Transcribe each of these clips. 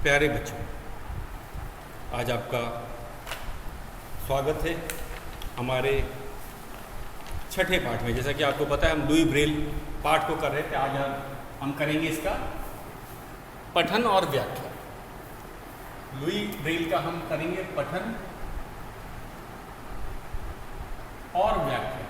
प्यारे बच्चों, आज आपका स्वागत है हमारे छठे पाठ में। जैसा कि आपको पता है, हम लुई ब्रेल पाठ को कर रहे थे। आज हम करेंगे इसका पठन और व्याख्या। लुई ब्रेल का हम करेंगे पठन और व्याख्या।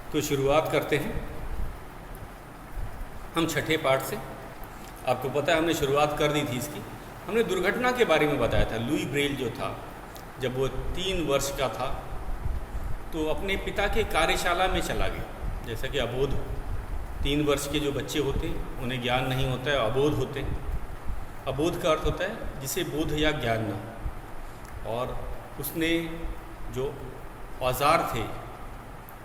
तो शुरुआत करते हैं हम छठे पाठ से। आपको पता है, हमने शुरुआत कर दी थी इसकी। हमने दुर्घटना के बारे में बताया था। लुई ब्रेल जो था, जब वो 3 वर्ष का था तो अपने पिता के कार्यशाला में चला गया। जैसा कि अबोध 3 वर्ष के जो बच्चे होते हैं उन्हें ज्ञान नहीं होता है, अबोध होते हैं। अबोध का अर्थ होता है जिसे बोध या ज्ञान न हो। और उसने जो औजार थे,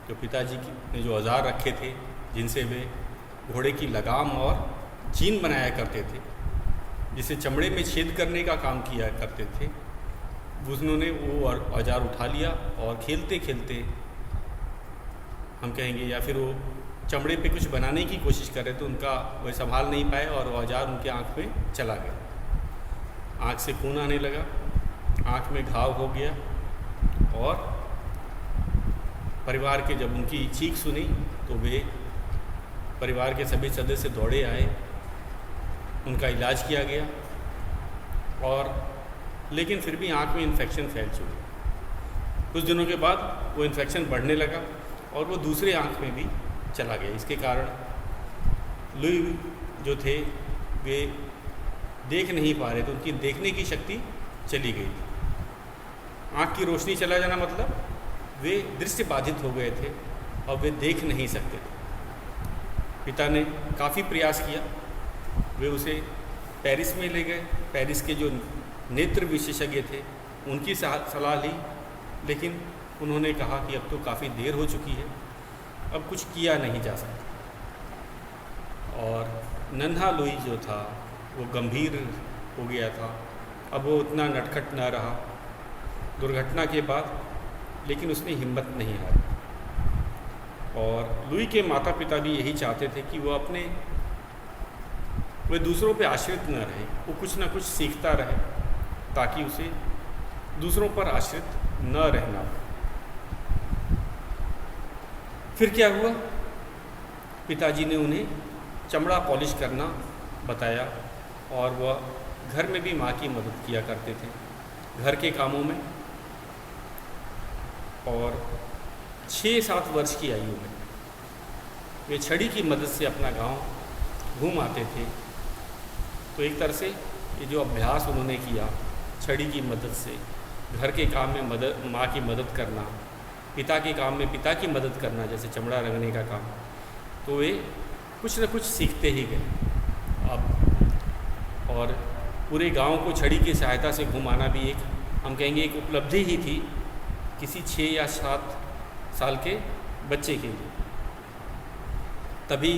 जो पिताजी ने जो औजार रखे थे जिनसे वे घोड़े की लगाम और जीन बनाया करते थे, जिसे चमड़े में छेद करने का काम किया करते थे, उन्होंने वो औजार उठा लिया और खेलते खेलते, हम कहेंगे, या फिर वो चमड़े पे कुछ बनाने की कोशिश कर रहे थे, उनका वे संभाल नहीं पाए और औजार उनके आँख में चला गया। आँख से खून आने लगा, आँख में घाव हो गया और परिवार के जब उनकी चीख सुनी तो वे परिवार के सभी सदस्य दौड़े आए, उनका इलाज किया गया और लेकिन फिर भी आँख में इन्फेक्शन फैल चुका। कुछ दिनों के बाद वो इन्फेक्शन बढ़ने लगा और वो दूसरे आँख में भी चला गया। इसके कारण लुई जो थे वे देख नहीं पा रहे थे, उनकी देखने की शक्ति चली गई थी। आँख की रोशनी चला जाना मतलब वे दृष्टि बाधित हो गए थे और वे देख नहीं सकते थे। पिता ने काफ़ी प्रयास किया, वे उसे पेरिस में ले गए। पेरिस के जो नेत्र विशेषज्ञ थे उनकी सलाह ली, लेकिन उन्होंने कहा कि अब तो काफ़ी देर हो चुकी है, अब कुछ किया नहीं जा सकता। और नन्हा लुई जो था वो गंभीर हो गया था, अब वो उतना नटखट न रहा दुर्घटना के बाद, लेकिन उसने हिम्मत नहीं हारी। और लुई के माता पिता भी यही चाहते थे कि वे दूसरों पे आश्रित न रहे, वो कुछ ना कुछ सीखता रहे ताकि उसे दूसरों पर आश्रित न रहना हो। फिर क्या हुआ, पिताजी ने उन्हें चमड़ा पॉलिश करना बताया और वह घर में भी माँ की मदद किया करते थे घर के कामों में। और 6-7 वर्ष की आयु में वे छड़ी की मदद से अपना गांव घूम आते थे। तो एक तरह से ये जो अभ्यास उन्होंने किया छड़ी की मदद से, घर के काम में माँ की मदद करना, पिता के काम में पिता की मदद करना, जैसे चमड़ा रंगने का काम, तो वे कुछ न कुछ सीखते ही गए। अब और पूरे गांव को छड़ी की सहायता से घुमाना भी एक, हम कहेंगे, एक उपलब्धि ही थी किसी 6 या 7 साल के बच्चे के लिए। तभी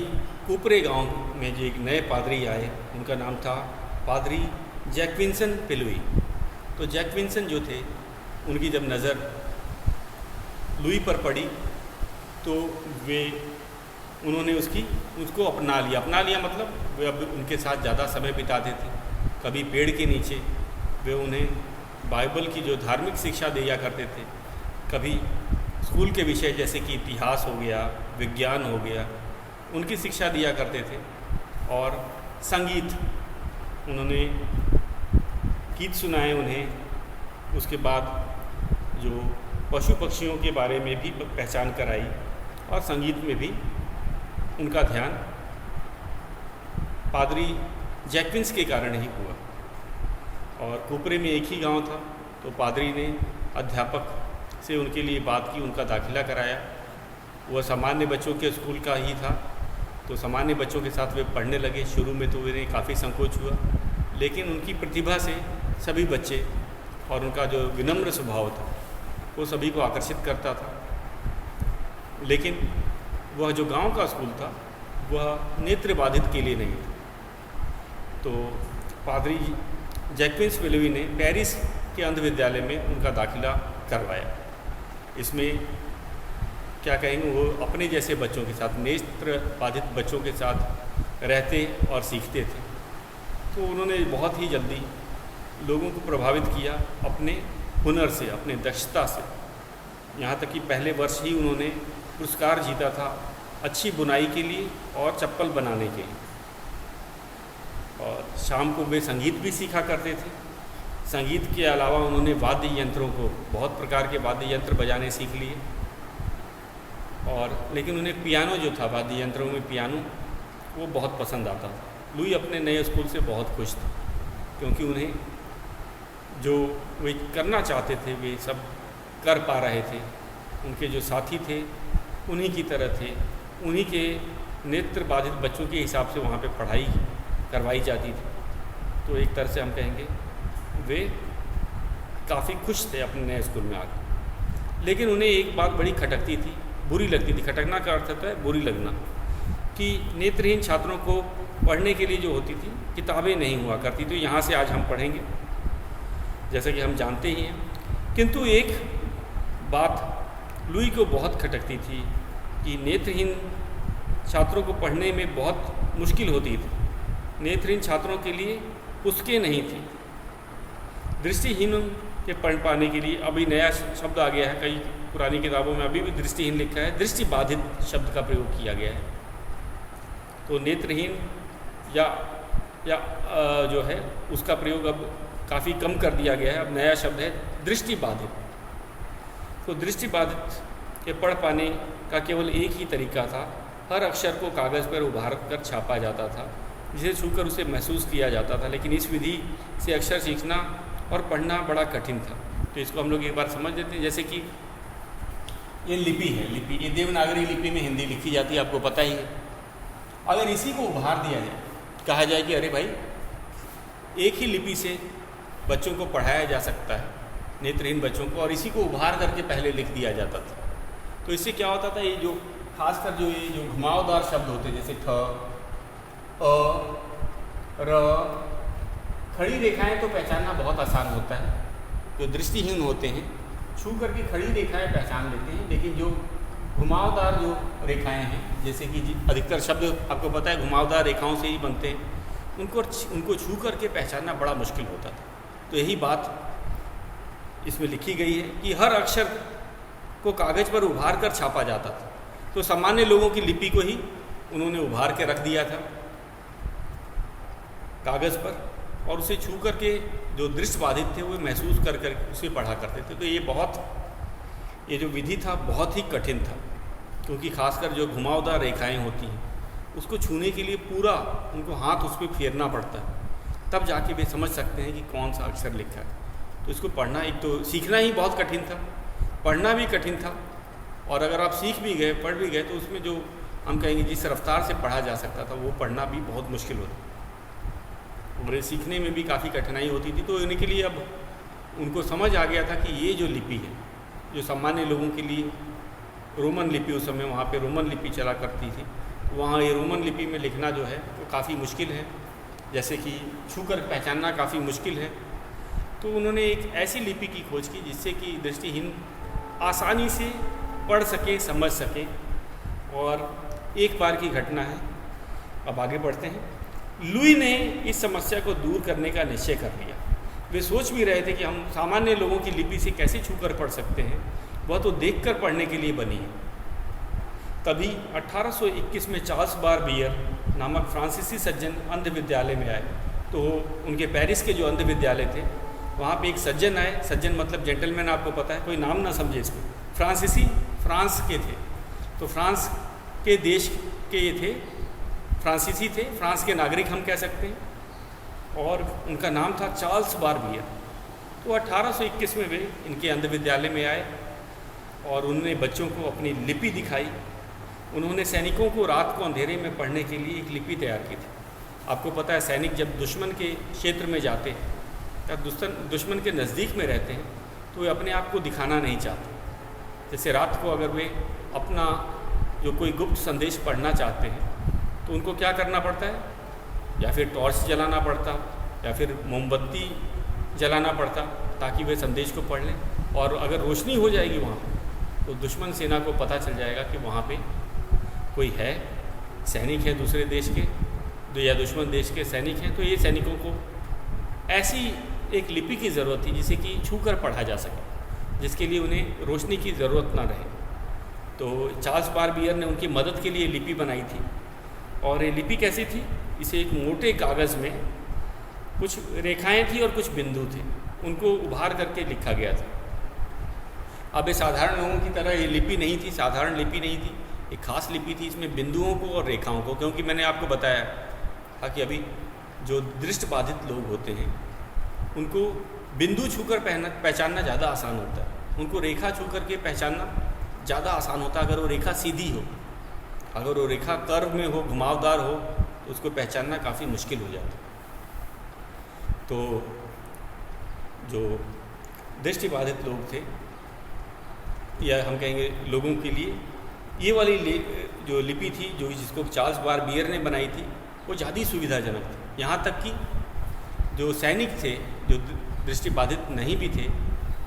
कुपरे गांव में जो एक नए पादरी आए, उनका नाम था पादरी जैक्विंसन पिलुई। तो जैक्विंसन जो थे, उनकी जब नज़र लुई पर पड़ी तो उन्होंने उसको अपना लिया मतलब वे अब उनके साथ ज़्यादा समय बिताते थे। कभी पेड़ के नीचे वे उन्हें बाइबल की जो धार्मिक शिक्षा दिया करते थे, कभी स्कूल के विषय जैसे कि इतिहास हो गया, विज्ञान हो गया, उनकी शिक्षा दिया करते थे। और संगीत, उन्होंने गीत सुनाए उन्हें। उसके बाद जो पशु पक्षियों के बारे में भी पहचान कराई और संगीत में भी उनका ध्यान पादरी जैक्विंस के कारण ही हुआ। और कुपरे में एक ही गांव था, तो पादरी ने अध्यापक से उनके लिए बात की, उनका दाखिला कराया। वह सामान्य बच्चों के स्कूल का ही था, तो सामान्य बच्चों के साथ वे पढ़ने लगे। शुरू में तो उन्हें काफ़ी संकोच हुआ, लेकिन उनकी प्रतिभा से सभी बच्चे और उनका जो विनम्र स्वभाव था वो सभी को आकर्षित करता था। लेकिन वह जो गांव का स्कूल था वह नेत्र बाधित के लिए नहीं था। तो पादरी जैक्विन्स विलोई ने पेरिस के अंध विद्यालय में उनका दाखिला करवाया। इसमें क्या कहेंगे, वो अपने जैसे बच्चों के साथ, नेत्र बाधित बच्चों के साथ रहते और सीखते थे। तो उन्होंने बहुत ही जल्दी लोगों को प्रभावित किया अपने हुनर से, अपने दक्षता से। यहाँ तक कि पहले वर्ष ही उन्होंने पुरस्कार जीता था अच्छी बुनाई के लिए और चप्पल बनाने के लिए। और शाम को वे संगीत भी सीखा करते थे। संगीत के अलावा उन्होंने वाद्य यंत्रों को, बहुत प्रकार के वाद्य यंत्र बजाने सीख लिए। और लेकिन उन्हें पियानो जो था, वाद्य यंत्रों में पियानो, वो बहुत पसंद आता था। लुई अपने नए स्कूल से बहुत खुश थे, क्योंकि उन्हें जो वे करना चाहते थे वे सब कर पा रहे थे। उनके जो साथी थे उन्हीं की तरह थे, उन्हीं के नेत्र बाधित बच्चों के हिसाब से वहाँ पे पढ़ाई करवाई जाती थी। तो एक तरह से हम कहेंगे वे काफ़ी खुश थे अपने नए स्कूल में आकर। लेकिन उन्हें एक बात बड़ी खटकती थी, बुरी लगती थी। खटकना का अर्थ होता है बुरी लगना, कि नेत्रहीन छात्रों को पढ़ने के लिए जो होती थी किताबें नहीं हुआ करती। तो यहाँ से आज हम पढ़ेंगे, जैसा कि हम जानते ही हैं। किंतु एक बात लुई को बहुत खटकती थी कि नेत्रहीन छात्रों को पढ़ने में बहुत मुश्किल होती थी। नेत्रहीन छात्रों के लिए पुस्तकें नहीं थी। दृष्टिहीन के पढ़ पाने के लिए अभी नया शब्द आ गया है, कई पुरानी किताबों में अभी भी दृष्टिहीन लिखा है, दृष्टिबाधित शब्द का प्रयोग किया गया है। तो नेत्रहीन या जो है उसका प्रयोग अब काफ़ी कम कर दिया गया है। अब नया शब्द है दृष्टिबाधित। तो दृष्टिबाधित के पढ़ पाने का केवल एक ही तरीका था, हर अक्षर को कागज़ पर उभार कर छापा जाता था, जिसे छूकर उसे महसूस किया जाता था। लेकिन इस विधि से अक्षर सीखना और पढ़ना बड़ा कठिन था। तो इसको हम लोग एक बार समझ लेते हैं। जैसे कि ये लिपि है, लिपि ये देवनागरी लिपि में हिंदी लिखी जाती है, आपको पता ही है। अगर इसी को उभार दिया जाए, कहा जाए कि अरे भाई एक ही लिपि से बच्चों को पढ़ाया जा सकता है, नेत्रहीन बच्चों को, और इसी को उभार करके पहले लिख दिया जाता था। तो इससे क्या होता था, ये जो खासकर जो ये जो घुमावदार शब्द होते हैं, जैसे ठ, अ, र, खड़ी रेखाएं तो पहचानना बहुत आसान होता है। जो दृष्टिहीन होते हैं छू करके खड़ी रेखाएं पहचान लेते हैं, लेकिन जो घुमावदार जो रेखाएं हैं, जैसे कि अधिकतर शब्द आपको पता है घुमावदार रेखाओं से ही बनते हैं, उनको छू करके पहचानना बड़ा मुश्किल होता था। तो यही बात इसमें लिखी गई है कि हर अक्षर को कागज़ पर उभार कर छापा जाता था। तो सामान्य लोगों की लिपि को ही उन्होंने उभार के रख दिया था कागज़ पर, और उसे छू करके जो दृष्टिबाधित थे वो महसूस कर कर उसे पढ़ा करते थे। तो ये जो विधि था बहुत ही कठिन था, क्योंकि खासकर जो घुमावदार रेखाएं होती हैं उसको छूने के लिए पूरा उनको हाथ उस पर फेरना पड़ता है, तब जाके वे समझ सकते हैं कि कौन सा अक्षर लिखा है। तो इसको पढ़ना, एक तो सीखना ही बहुत कठिन था, पढ़ना भी कठिन था, और अगर आप सीख भी गए, पढ़ भी गए, तो उसमें जो हम कहेंगे जिस रफ्तार से पढ़ा जा सकता था वो पढ़ना भी बहुत मुश्किल होता, और सीखने में भी काफ़ी कठिनाई होती थी। तो इनके लिए अब उनको समझ आ गया था कि ये जो लिपि है, जो सामान्य लोगों के लिए रोमन लिपि, उस समय वहाँ पे रोमन लिपि चला करती थी, तो वहाँ ये रोमन लिपि में लिखना जो है वो काफ़ी मुश्किल है, जैसे कि छूकर पहचानना काफ़ी मुश्किल है। तो उन्होंने एक ऐसी लिपि की खोज की जिससे कि दृष्टिहीन आसानी से पढ़ सके, समझ सके। और एक बार की घटना है, अब आगे बढ़ते हैं। लुई ने इस समस्या को दूर करने का निश्चय कर लिया। वे सोच भी रहे थे कि हम सामान्य लोगों की लिपि से कैसे छूकर पढ़ सकते हैं, वह तो देखकर पढ़ने के लिए बनी है। तभी 1821 में चार्ल्स बारबियर नामक फ्रांसीसी सज्जन अंध विद्यालय में आए। तो उनके पेरिस के जो अंध विद्यालय थे वहाँ पे एक सज्जन आए, सज्जन मतलब जेंटलमैन, आपको पता है, कोई नाम ना समझे इसको। फ्रांसीसी, फ्रांस के थे, तो फ्रांस के देश के ये थे, फ्रांसीसी थे, फ्रांस के नागरिक हम कह सकते हैं, और उनका नाम था चार्ल्स बारबियर। तो 1821 में वे इनके अंध विद्यालय में आए और उन्होंने बच्चों को अपनी लिपि दिखाई। उन्होंने सैनिकों को रात को अंधेरे में पढ़ने के लिए एक लिपि तैयार की थी। आपको पता है सैनिक जब दुश्मन के क्षेत्र में जाते हैं या दुश्मन के नज़दीक में रहते हैं तो वे अपने आप को दिखाना नहीं चाहते। जैसे रात को अगर वे अपना जो कोई गुप्त संदेश पढ़ना चाहते हैं तो उनको क्या करना पड़ता है, या फिर टॉर्च जलाना पड़ता या फिर मोमबत्ती जलाना पड़ता ताकि वे संदेश को पढ़ लें। और अगर रोशनी हो जाएगी वहाँ पर तो दुश्मन सेना को पता चल जाएगा कि वहाँ पे कोई है, सैनिक है दूसरे देश के या दुश्मन देश के सैनिक हैं। तो ये सैनिकों को ऐसी एक लिपि की ज़रूरत थी जिसे कि छू कर पढ़ा जा सके, जिसके लिए उन्हें रोशनी की ज़रूरत ना रहे। तो चार्ल्स बारबियर ने उनकी मदद के लिए लिपि बनाई थी। और ये लिपि कैसी थी? इसे एक मोटे कागज़ में कुछ रेखाएं थी और कुछ बिंदु थे, उनको उभार करके लिखा गया था। अब ये साधारण लोगों की तरह ये लिपि नहीं थी, साधारण लिपि नहीं थी, एक खास लिपि थी। इसमें बिंदुओं को और रेखाओं को, क्योंकि मैंने आपको बताया था कि अभी जो दृष्टिबाधित लोग होते हैं उनको बिंदु छूकर पहचानना ज़्यादा आसान होता है, उनको रेखा छू कर के पहचानना ज़्यादा आसान होता है। अगर वो रेखा सीधी हो, अगर वो रेखा कर्व में हो, घुमावदार हो, तो उसको पहचानना काफ़ी मुश्किल हो जाता है। तो जो दृष्टिबाधित लोग थे, या हम कहेंगे लोगों के लिए, ये वाली जो लिपि थी, जो जिसको चार्ल्स बारबियर ने बनाई थी, वो ज़्यादा सुविधाजनक थी। यहाँ तक कि जो सैनिक थे, जो दृष्टिबाधित नहीं भी थे,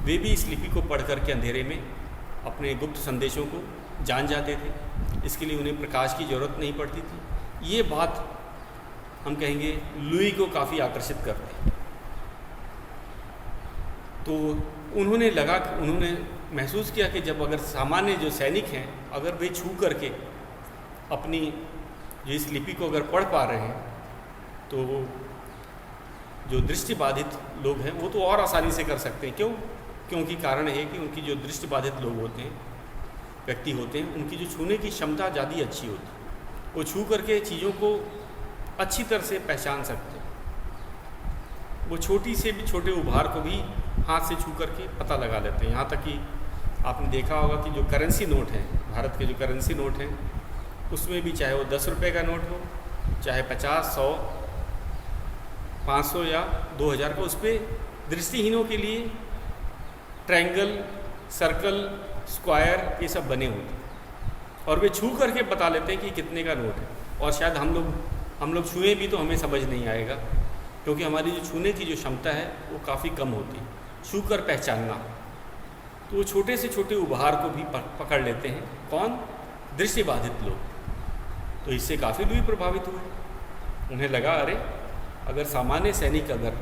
वे भी इस लिपि को पढ़ कर के अंधेरे में अपने गुप्त संदेशों को जान जाते थे। इसके लिए उन्हें प्रकाश की ज़रूरत नहीं पड़ती थी। ये बात हम कहेंगे लुई को काफ़ी आकर्षित करती। तो उन्होंने महसूस किया कि जब अगर सामान्य जो सैनिक हैं, अगर वे छू करके अपनी जो इस लिपि को अगर पढ़ पा रहे हैं, तो जो दृष्टिबाधित लोग हैं वो तो और आसानी से कर सकते हैं। क्यों? क्योंकि कारण है कि उनकी जो दृष्टिबाधित लोग होते हैं, व्यक्ति होते हैं, उनकी जो छूने की क्षमता ज़्यादा अच्छी होती है। वो छू करके चीज़ों को अच्छी तरह से पहचान सकते हैं। वो छोटी से भी छोटे उभार को भी हाथ से छू करके पता लगा लेते हैं। यहाँ तक कि आपने देखा होगा कि जो करेंसी नोट हैं, भारत के जो करेंसी नोट हैं, उसमें भी चाहे वो 10 रुपये का नोट हो, चाहे 50, 100, 500 या 2000 का, उस पर दृष्टिहीनों के लिए ट्रायंगल, सर्कल, स्क्वायर ये सब बने होते हैं और वे छू करके बता लेते हैं कि कितने का नोट है। और शायद हम लोग छुए भी तो हमें समझ नहीं आएगा, क्योंकि हमारी जो छूने की जो क्षमता है वो काफ़ी कम होती है, छू कर पहचानना। तो वो छोटे से छोटे उभार को भी पकड़ लेते हैं। कौन? दृष्टिबाधित लोग। तो इससे काफ़ी लोग प्रभावित हुए। उन्हें लगा, अरे अगर सामान्य सैनिक अगर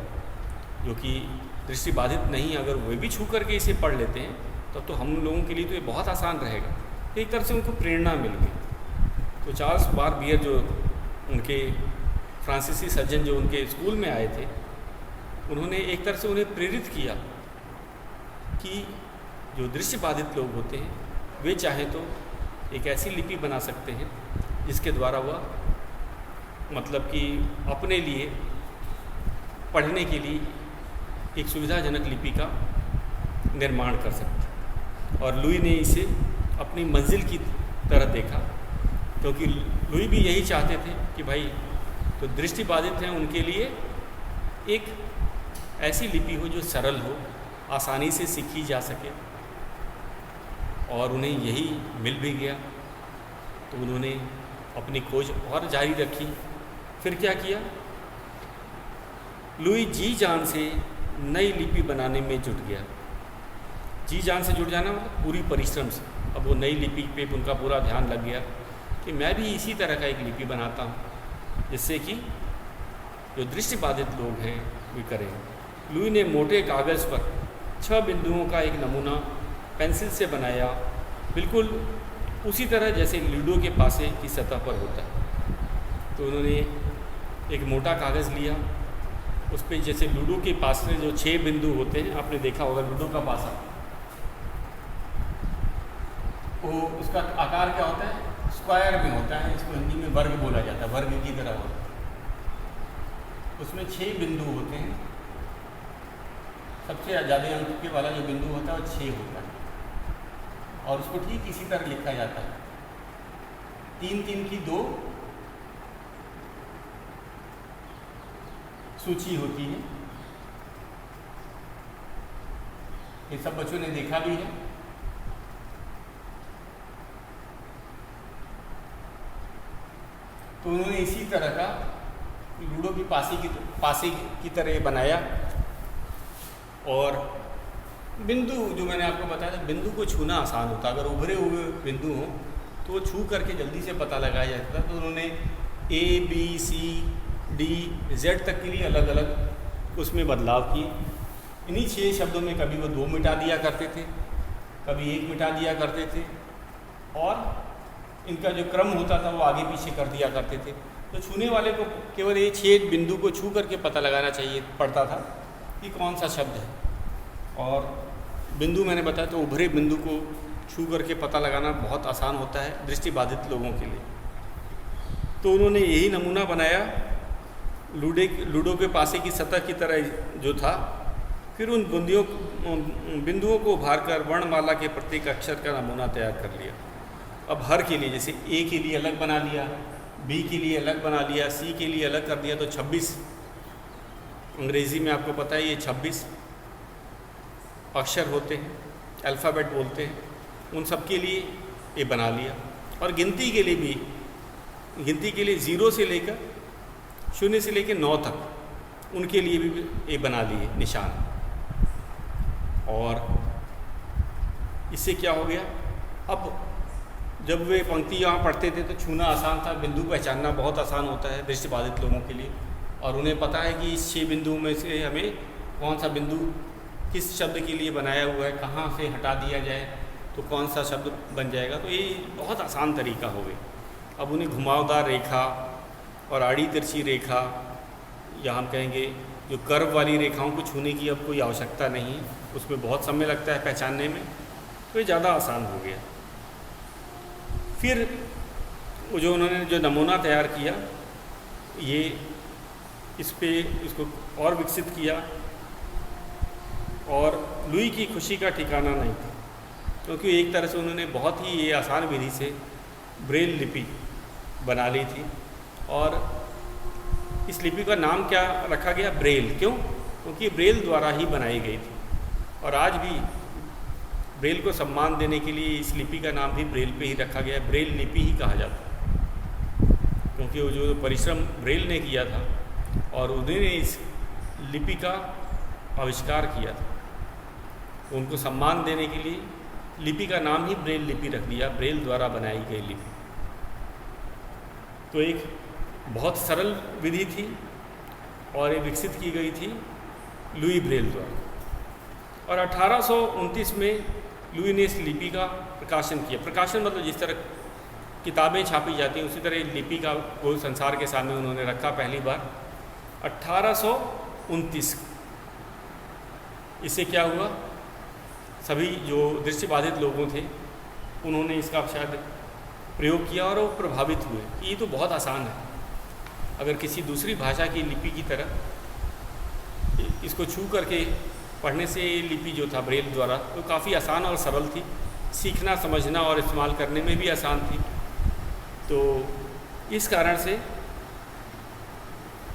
जो कि दृष्टिबाधित नहीं, अगर वे भी छू करके इसे पढ़ लेते हैं, तब तो हम लोगों के लिए तो ये बहुत आसान रहेगा। एक तरह से उनको प्रेरणा मिल गई। तो चार्ल्स बारबियर जो उनके फ्रांसीसी सज्जन जो उनके स्कूल में आए थे, उन्होंने एक तरह से उन्हें प्रेरित किया कि जो दृष्टिबाधित लोग होते हैं वे चाहें तो एक ऐसी लिपि बना सकते हैं जिसके द्वारा वह मतलब कि अपने लिए पढ़ने के लिए एक सुविधाजनक लिपि का निर्माण कर सकते हैं। और लुई ने इसे अपनी मंजिल की तरह देखा, क्योंकि लुई भी यही चाहते थे कि भाई तो दृष्टिबाधित हैं उनके लिए एक ऐसी लिपि हो जो सरल हो, आसानी से सीखी जा सके। और उन्हें यही मिल भी गया। तो उन्होंने अपनी खोज और जारी रखी। फिर क्या किया? लुई जी जान से नई लिपि बनाने में जुट गया। जी जान से जुट जाना मतलब पूरी परिश्रम से। अब वो नई लिपि पे उनका पूरा ध्यान लग गया कि मैं भी इसी तरह का एक लिपि बनाता हूँ, जिससे कि जो दृष्टिबाधित लोग हैं वे करें। लुई ने मोटे कागज़ पर 6 बिंदुओं का एक नमूना पेंसिल से बनाया, बिल्कुल उसी तरह जैसे लूडो के पासे की सतह पर होता है। तो उन्होंने एक मोटा कागज़ लिया, उस पर जैसे लूडो के पास में जो 6 बिंदु होते हैं, आपने देखा होगा लूडो का पासा, वो उसका आकार क्या होता है? स्क्वायर में होता है। इसको हिंदी में वर्ग बोला जाता है, वर्ग की तरह होता है। उसमें 6 बिंदु होते हैं। सबसे ज़्यादा अंक के वाला जो बिंदु होता है वो 6 होता है, और उसको ठीक इसी तरह लिखा जाता है। 3-3 की 2 सूची होती है। ये सब बच्चों ने देखा भी है। तो उन्होंने इसी तरह का लूडो की पासी की तरह बनाया। और बिंदु जो मैंने आपको बताया था, बिंदु को छूना आसान होता, अगर उभरे हुए बिंदु हों तो वो छू करके जल्दी से पता लगाया जाता था। तो उन्होंने ABCD Z तक के लिए अलग अलग उसमें बदलाव किए। इन्हीं 6 शब्दों में कभी वो 2 मिटा दिया करते थे, कभी 1 मिटा दिया करते थे, और इनका जो क्रम होता था वो आगे पीछे कर दिया करते थे। तो छूने वाले को केवल ये 6 बिंदु को छू करके पता लगाना पड़ता था कि कौन सा शब्द है। और बिंदु मैंने बताया तो उभरे बिंदु को छू करके पता लगाना बहुत आसान होता है दृष्टिबाधित लोगों के लिए। तो उन्होंने यही नमूना बनाया लूडो के पासे की सतह की तरह जो था। फिर उन बिंदुओं को उभार कर वर्णमाला के प्रत्येक अक्षर का नमूना तैयार कर लिया। अब हर के लिए, जैसे A के लिए अलग बना लिया, B के लिए अलग बना लिया, C के लिए अलग कर दिया, तो 26 अंग्रेज़ी में आपको पता है ये 26 अक्षर होते हैं, अल्फ़ाबेट बोलते हैं। उन सब के लिए ये बना लिया। और गिनती के लिए भी, गिनती के लिए 0 से लेकर 0 से लेकर 9 तक उनके लिए भी ये बना लिए निशान। और इससे क्या हो गया, अब जब वे पंक्ति यहाँ पढ़ते थे तो छूना आसान था, बिंदु पहचानना बहुत आसान होता है दृष्टिबाधित लोगों के लिए। और उन्हें पता है कि इस 6 बिंदुओं में से हमें कौन सा बिंदु किस शब्द के लिए बनाया हुआ है, कहाँ से हटा दिया जाए तो कौन सा शब्द बन जाएगा। तो ये बहुत आसान तरीका हो गया। अब उन्हें घुमावदार रेखा और आड़ी तिरछी रेखा, या हम कहेंगे जो कर्व वाली रेखाओं को छूने की अब कोई आवश्यकता नहीं, उसमें बहुत समय लगता है पहचानने में, तो ये ज़्यादा आसान हो गया। फिर वो जो उन्होंने जो नमूना तैयार किया, ये इसको और विकसित किया। और लुई की खुशी का ठिकाना नहीं था, क्योंकि एक तरह से उन्होंने बहुत ही ये आसान विधि से ब्रेल लिपि बना ली थी। और इस लिपि का नाम क्या रखा गया, ब्रेल। क्यों? क्योंकि ब्रेल द्वारा ही बनाई गई थी। और आज भी ब्रेल को सम्मान देने के लिए इस लिपि का नाम भी ब्रेल पे ही रखा गया है, ब्रेल लिपि ही कहा जाता है। क्योंकि वो जो परिश्रम ब्रेल ने किया था और उन्होंने इस लिपि का आविष्कार किया था, तो उनको सम्मान देने के लिए लिपि का नाम ही ब्रेल लिपि रख दिया, ब्रेल द्वारा बनाई गई लिपि। तो एक बहुत सरल विधि थी और ये विकसित की गई थी लुई ब्रेल द्वारा। और 1829 में लुई ने इस लिपि का प्रकाशन किया। प्रकाशन मतलब जिस तरह किताबें छापी जाती हैं उसी तरह लिपि का वो संसार के सामने उन्होंने रखा पहली बार 1829। इससे क्या हुआ, सभी जो दृष्टिबाधित लोगों थे उन्होंने इसका शायद प्रयोग किया और वो प्रभावित हुए कि ये तो बहुत आसान है। अगर किसी दूसरी भाषा की लिपि की तरह इसको छू करके पढ़ने से ये लिपि जो था ब्रेल द्वारा वो काफ़ी आसान और सरल थी, सीखना समझना और इस्तेमाल करने में भी आसान थी। तो इस कारण से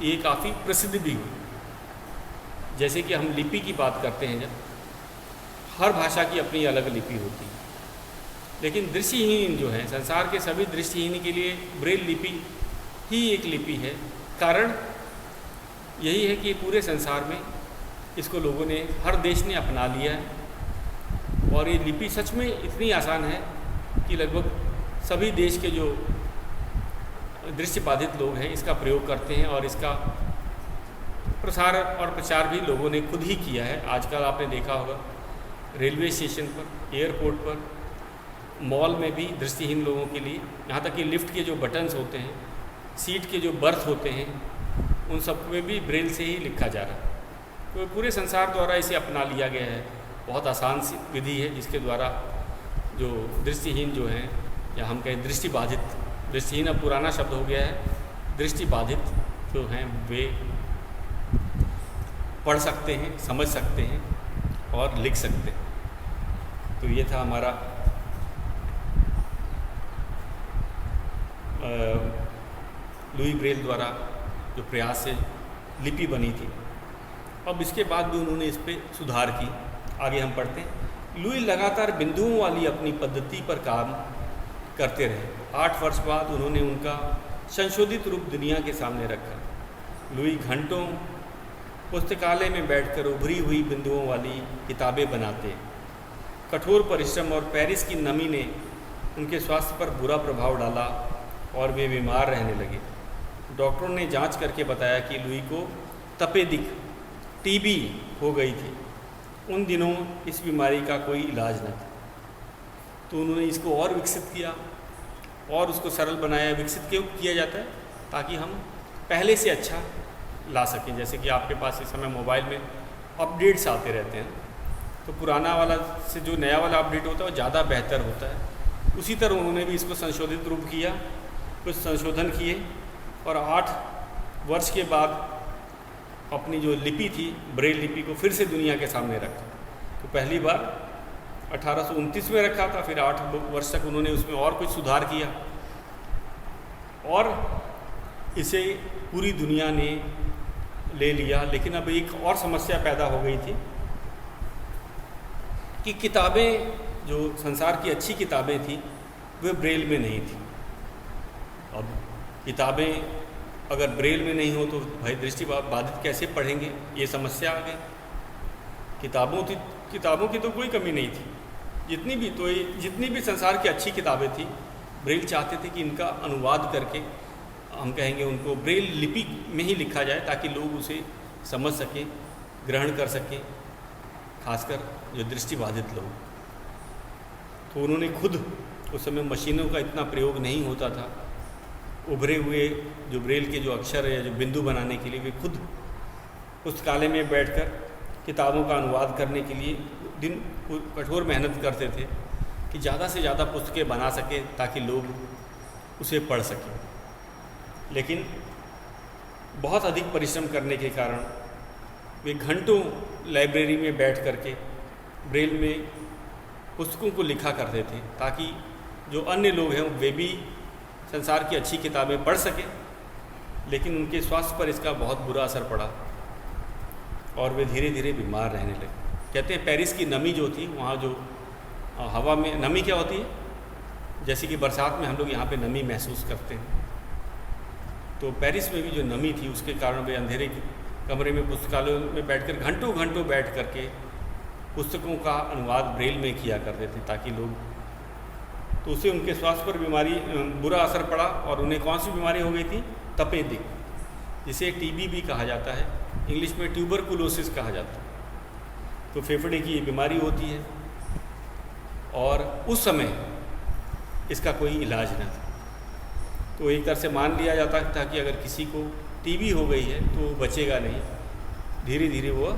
ये काफ़ी प्रसिद्ध भी हुई। जैसे कि हम लिपि की बात करते हैं, जब हर भाषा की अपनी अलग लिपि होती है, लेकिन दृष्टिहीन जो है, संसार के सभी दृष्टिहीन के लिए ब्रेल लिपि ही एक लिपि है। कारण यही है कि पूरे संसार में इसको लोगों ने, हर देश ने अपना लिया है। और ये लिपि सच में इतनी आसान है कि लगभग सभी देश के जो दृष्टिबाधित लोग हैं इसका प्रयोग करते हैं और इसका प्रसार और प्रचार भी लोगों ने खुद ही किया है। आजकल आपने देखा होगा रेलवे स्टेशन पर, एयरपोर्ट पर, मॉल में भी दृष्टिहीन लोगों के लिए, यहाँ तक कि लिफ्ट के जो बटन्स होते हैं, सीट के जो बर्थ होते हैं, उन सब में भी ब्रेल से ही लिखा जा रहा है। तो पूरे संसार द्वारा इसे अपना लिया गया है। बहुत आसान सी विधि है जिसके द्वारा जो दृष्टिहीन जो हैं, या हम कहें दृष्टिबाधित, दृष्टिहीन अब पुराना शब्द हो गया है, दृष्टिबाधित जो हैं वे पढ़ सकते हैं, समझ सकते हैं और लिख सकते हैं। तो ये था हमारा लुई ब्रेल द्वारा जो प्रयास से लिपि बनी थी। अब इसके बाद भी उन्होंने इस पर सुधार की। आगे हम पढ़ते हैं। लुई लगातार बिंदुओं वाली अपनी पद्धति पर काम करते रहे। 8 वर्ष बाद उन्होंने उनका संशोधित रूप दुनिया के सामने रखा। लुई घंटों पुस्तकालय में बैठकर उभरी हुई बिंदुओं वाली किताबें बनाते। कठोर परिश्रम और पेरिस की नमी ने उनके स्वास्थ्य पर बुरा प्रभाव डाला और वे बीमार रहने लगे। डॉक्टरों ने जांच करके बताया कि लुई को तपेदिक टीबी हो गई थी। उन दिनों इस बीमारी का कोई इलाज न था, तो उन्होंने इसको और विकसित किया और उसको सरल बनाया। विकसित क्यों किया जाता है? ताकि हम पहले से अच्छा ला सकें। जैसे कि आपके पास इस समय मोबाइल में अपडेट्स आते रहते हैं, तो पुराना वाला से जो नया वाला अपडेट होता है वो ज़्यादा बेहतर होता है। उसी तरह उन्होंने भी इसको संशोधित रूप किया, कुछ संशोधन किए और 8 वर्ष के बाद अपनी जो लिपि थी, ब्रेल लिपि को फिर से दुनिया के सामने रखा। तो पहली बार 1829 में रखा था, फिर 8 वर्ष तक उन्होंने उसमें और कुछ सुधार किया और इसे पूरी दुनिया ने ले लिया। लेकिन अब एक और समस्या पैदा हो गई थी कि किताबें, जो संसार की अच्छी किताबें थी, वे ब्रेल में नहीं थी। अब किताबें अगर ब्रेल में नहीं हो तो भाई दृष्टिबाधित कैसे पढ़ेंगे, ये समस्या आ गई। किताबों की तो कोई कमी नहीं थी, जितनी भी संसार की अच्छी किताबें थी, ब्रेल चाहते थे कि इनका अनुवाद करके, हम कहेंगे उनको ब्रेल लिपि में ही लिखा जाए ताकि लोग उसे समझ सकें, ग्रहण कर सकें, खासकर जो दृष्टिबाधित लोग। तो उन्होंने खुद, उस समय मशीनों का इतना प्रयोग नहीं होता था, उभरे हुए जो ब्रेल के जो अक्षर है, जो बिंदु बनाने के लिए वे खुद पुस्तकालय में बैठकर किताबों का अनुवाद करने के लिए दिन कठोर मेहनत करते थे कि ज़्यादा से ज़्यादा पुस्तकें बना सके ताकि लोग उसे पढ़ सकें। लेकिन बहुत अधिक परिश्रम करने के कारण वे घंटों लाइब्रेरी में बैठ करके ब्रेल में पुस्तकों को लिखा करते थे ताकि जो अन्य लोग हैं वे भी संसार की अच्छी किताबें पढ़ सकें। लेकिन उनके स्वास्थ्य पर इसका बहुत बुरा असर पड़ा और वे धीरे धीरे बीमार रहने लगे। कहते हैं पेरिस की नमी जो थी, वहाँ जो हवा में नमी क्या होती है, जैसे कि बरसात में हम लोग यहाँ पे नमी महसूस करते हैं, तो पेरिस में भी जो नमी थी उसके कारण वे अंधेरे के कमरे में पुस्तकालयों में बैठकर घंटों घंटों बैठ करके पुस्तकों का अनुवाद ब्रेल में किया करते थे ताकि लोग, तो उससे उनके स्वास्थ्य पर बुरा असर पड़ा और उन्हें कौन सी बीमारी हो गई थी? तपेदिक, जिसे टीबी भी कहा जाता है, इंग्लिश में ट्यूबरकुलोसिस कहा जाता है। तो फेफड़े की ये बीमारी होती है और उस समय इसका कोई इलाज न था। तो एक तरह से मान लिया जाता था कि अगर किसी को टीबी हो गई है तो वो बचेगा नहीं, धीरे धीरे वो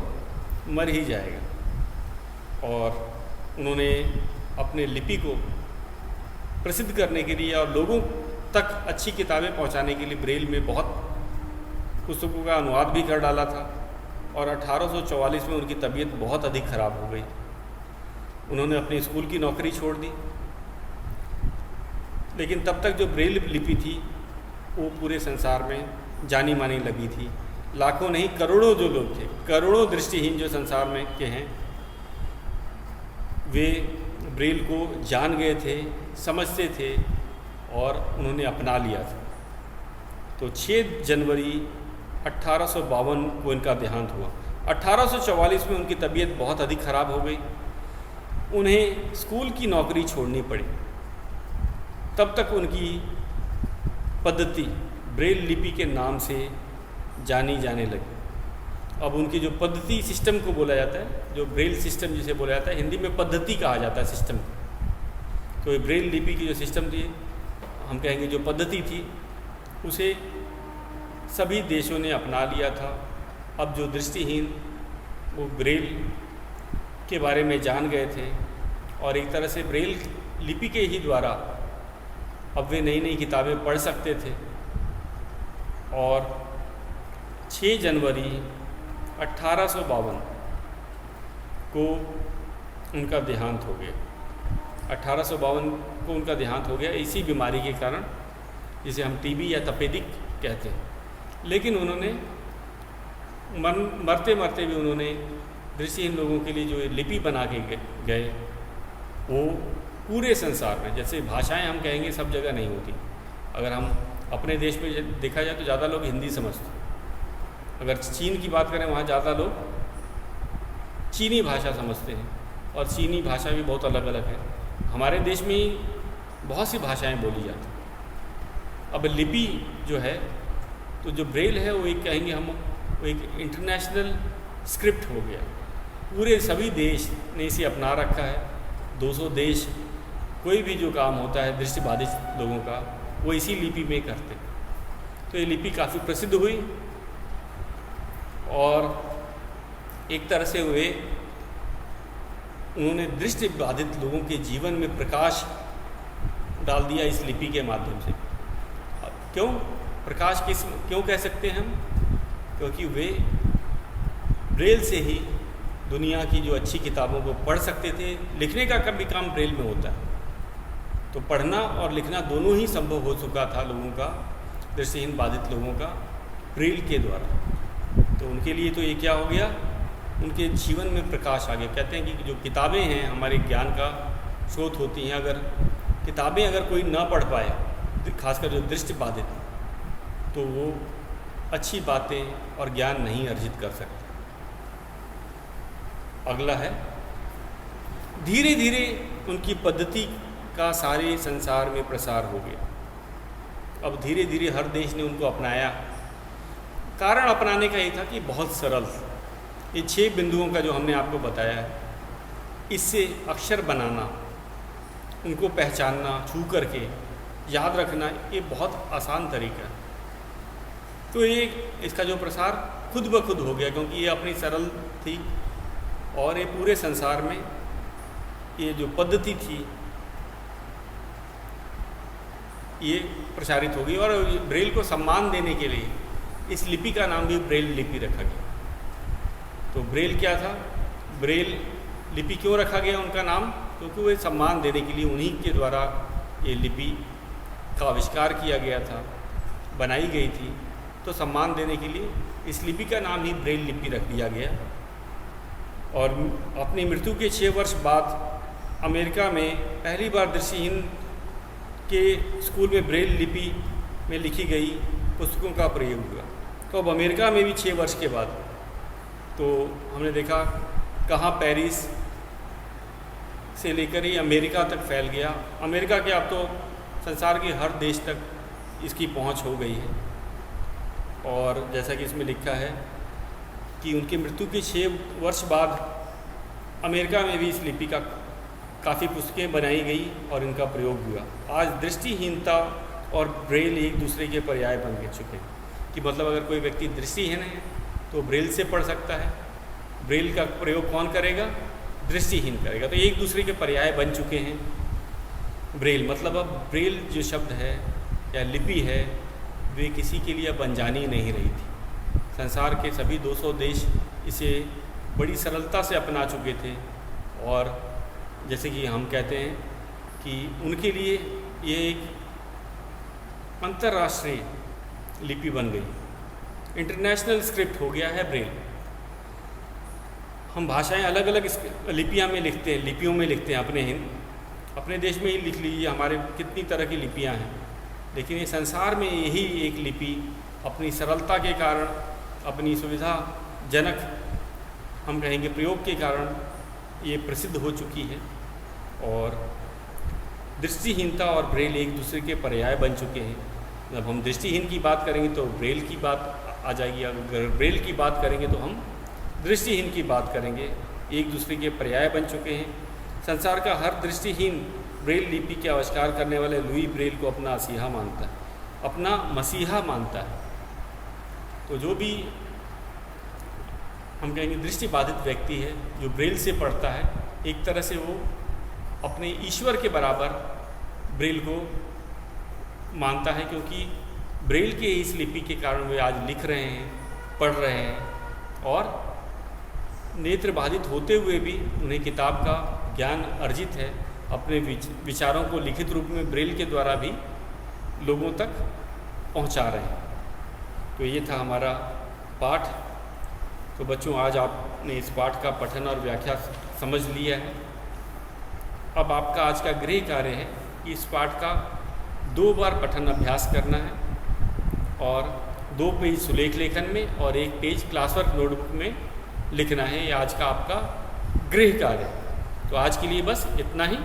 मर ही जाएगा। और उन्होंने अपने लिपि को प्रसिद्ध करने के लिए और लोगों तक अच्छी किताबें पहुंचाने के लिए ब्रेल में बहुत पुस्तकों का अनुवाद भी कर डाला था। और 1844 में उनकी तबीयत बहुत अधिक ख़राब हो गई। उन्होंने अपनी स्कूल की नौकरी छोड़ दी। लेकिन तब तक जो ब्रेल लिपि थी वो पूरे संसार में जानी मानी लगी थी। लाखों नहीं करोड़ों जो लोग थे, करोड़ों दृष्टिहीन जो संसार में के हैं, वे ब्रेल को जान गए थे, समझते थे और उन्होंने अपना लिया था। तो 6 जनवरी 1852 को इनका देहांत हुआ। 1844 में उनकी तबीयत बहुत अधिक ख़राब हो गई, उन्हें स्कूल की नौकरी छोड़नी पड़ी। तब तक उनकी पद्धति ब्रेल लिपि के नाम से जानी जाने लगी। अब उनकी जो पद्धति, सिस्टम को बोला जाता है, जो ब्रेल सिस्टम जिसे बोला जाता है, हिंदी में पद्धति कहा जाता है सिस्टम। तो ब्रेल लिपि की जो सिस्टम थी, हम कहेंगे जो पद्धति थी, उसे सभी देशों ने अपना लिया था। अब जो दृष्टिहीन वो ब्रेल के बारे में जान गए थे और एक तरह से ब्रेल लिपि के ही द्वारा अब वे नई नई किताबें पढ़ सकते थे। और 6 जनवरी 1852 को उनका देहांत हो गया। 1852 को उनका देहांत हो गया इसी बीमारी के कारण, जिसे हम टीबी या तपेदिक कहते हैं। लेकिन उन्होंने मरते मरते भी उन्होंने दृष्टिहीन लोगों के लिए जो लिपि बना के गए, वो पूरे संसार में, जैसे भाषाएं हम कहेंगे सब जगह नहीं होती। अगर हम अपने देश में देखा जाए तो ज़्यादा लोग हिंदी समझते, अगर चीन की बात करें वहाँ ज़्यादा लोग चीनी भाषा समझते हैं, और चीनी भाषा भी बहुत अलग अलग है। हमारे देश में ही बहुत सी भाषाएं बोली जाती हैं। अब लिपि जो है, तो जो ब्रेल है वो एक कहेंगे हम, वो एक इंटरनेशनल स्क्रिप्ट हो गया। पूरे सभी देश ने इसे अपना रखा है। 200 देश, कोई भी जो काम होता है दृष्टिबाधित लोगों का, वो इसी लिपि में करते। तो ये लिपि काफ़ी प्रसिद्ध हुई और एक तरह से उन्होंने दृष्टिबाधित लोगों के जीवन में प्रकाश डाल दिया इस लिपि के माध्यम से। क्यों प्रकाश क्यों कह सकते हैं हम? क्योंकि वे ब्रेल से ही दुनिया की जो अच्छी किताबों को पढ़ सकते थे। लिखने का कभी काम ब्रेल में होता है, तो पढ़ना और लिखना दोनों ही संभव हो चुका था लोगों का, दृष्टिहीन बाधित लोगों का, ब्रेल के द्वारा। तो उनके लिए तो ये क्या हो गया, उनके जीवन में प्रकाश आ गया। कहते हैं कि जो किताबें हैं हमारे ज्ञान का स्रोत होती हैं। अगर किताबें अगर कोई ना पढ़ पाए, खासकर जो दृष्टिबाधित, तो वो अच्छी बातें और ज्ञान नहीं अर्जित कर सकते। अगला है, धीरे धीरे उनकी पद्धति का सारे संसार में प्रसार हो गया। अब धीरे धीरे हर देश ने उनको अपनाया। कारण अपनाने का ये था कि बहुत सरल, ये 6 बिंदुओं का जो हमने आपको बताया है, इससे अक्षर बनाना, उनको पहचानना, छू करके याद रखना, ये बहुत आसान तरीका है। तो ये इसका जो प्रसार खुद ब खुद हो गया, क्योंकि ये अपनी सरल थी और ये पूरे संसार में ये जो पद्धति थी ये प्रसारित हो गई। और ब्रेल को सम्मान देने के लिए इस लिपि का नाम भी ब्रेल लिपि रखा गया। तो ब्रेल क्या था, ब्रेल लिपि क्यों रखा गया उनका नाम? क्योंकि वो सम्मान देने के लिए उन्हीं के द्वारा ये लिपि का आविष्कार किया गया था, बनाई गई थी। तो सम्मान देने के लिए इस लिपि का नाम ही ब्रेल लिपि रख दिया गया। और अपनी मृत्यु के 6 वर्ष बाद अमेरिका में पहली बार दृष्टिहीन के स्कूल में ब्रेल लिपि में लिखी गई पुस्तकों का प्रयोग हुआ। तो अब अमेरिका में भी 6 वर्ष के बाद, तो हमने देखा कहाँ पेरिस से लेकर ही अमेरिका तक फैल गया। अमेरिका के अब तो संसार के हर देश तक इसकी पहुंच हो गई है। और जैसा कि इसमें लिखा है कि उनकी मृत्यु के 6 वर्ष बाद अमेरिका में भी इस लिपि का काफ़ी पुस्तकें बनाई गई और इनका प्रयोग हुआ। आज दृष्टिहीनता और ब्रेल एक दूसरे के पर्याय बन चुके हैं। कि मतलब अगर कोई व्यक्ति दृष्टिहीन है तो ब्रेल से पढ़ सकता है, ब्रेल का प्रयोग कौन करेगा? दृष्टिहीन करेगा। तो एक दूसरे के पर्याय बन चुके हैं। ब्रेल मतलब अब ब्रेल जो शब्द है या लिपि है, वे किसी के लिए अब अनजानी नहीं रही थी। संसार के सभी 200 देश इसे बड़ी सरलता से अपना चुके थे। और जैसे कि हम कहते हैं कि उनके लिए ये एक अंतर्राष्ट्रीय लिपि बन गई, इंटरनेशनल स्क्रिप्ट हो गया है ब्रेल। हम भाषाएं अलग अलग लिपियों में लिखते हैं अपने देश में ही लिख लीजिए, हमारे कितनी तरह की लिपियां हैं। लेकिन ये संसार में यही एक लिपि अपनी सरलता के कारण, अपनी सुविधाजनक हम कहेंगे प्रयोग के कारण ये प्रसिद्ध हो चुकी है। और दृष्टिहीनता और ब्रेल एक दूसरे के पर्याय बन चुके हैं। जब हम दृष्टिहीन की बात करेंगे तो ब्रेल की बात आ जाएगी, अगर ब्रेल की बात करेंगे तो हम दृष्टिहीन की बात करेंगे। एक दूसरे के पर्याय बन चुके हैं। संसार का हर दृष्टिहीन ब्रेल लिपि के आविष्कार करने वाले लुई ब्रेल को अपना मसीहा मानता है, अपना मसीहा मानता है। तो जो भी हम कहेंगे दृष्टिबाधित व्यक्ति है जो ब्रेल से पढ़ता है, एक तरह से वो अपने ईश्वर के बराबर ब्रेल को मानता है, क्योंकि ब्रेल के इस लिपि के कारण वे आज लिख रहे हैं, पढ़ रहे हैं और नेत्र बाधित होते हुए भी उन्हें किताब का ज्ञान अर्जित है। अपने विचारों को लिखित रूप में ब्रेल के द्वारा भी लोगों तक पहुंचा रहे हैं। तो ये था हमारा पाठ। तो बच्चों, आज आपने इस पाठ का पठन और व्याख्या समझ लिया है। अब आपका आज का गृह कार्य है कि इस पाठ का 2 बार पठन अभ्यास करना है और 2 पेज सुलेख लेखन में और 1 पेज क्लास वर्क नोटबुक में लिखना है। ये आज का आपका गृह कार्य। तो आज के लिए बस इतना ही।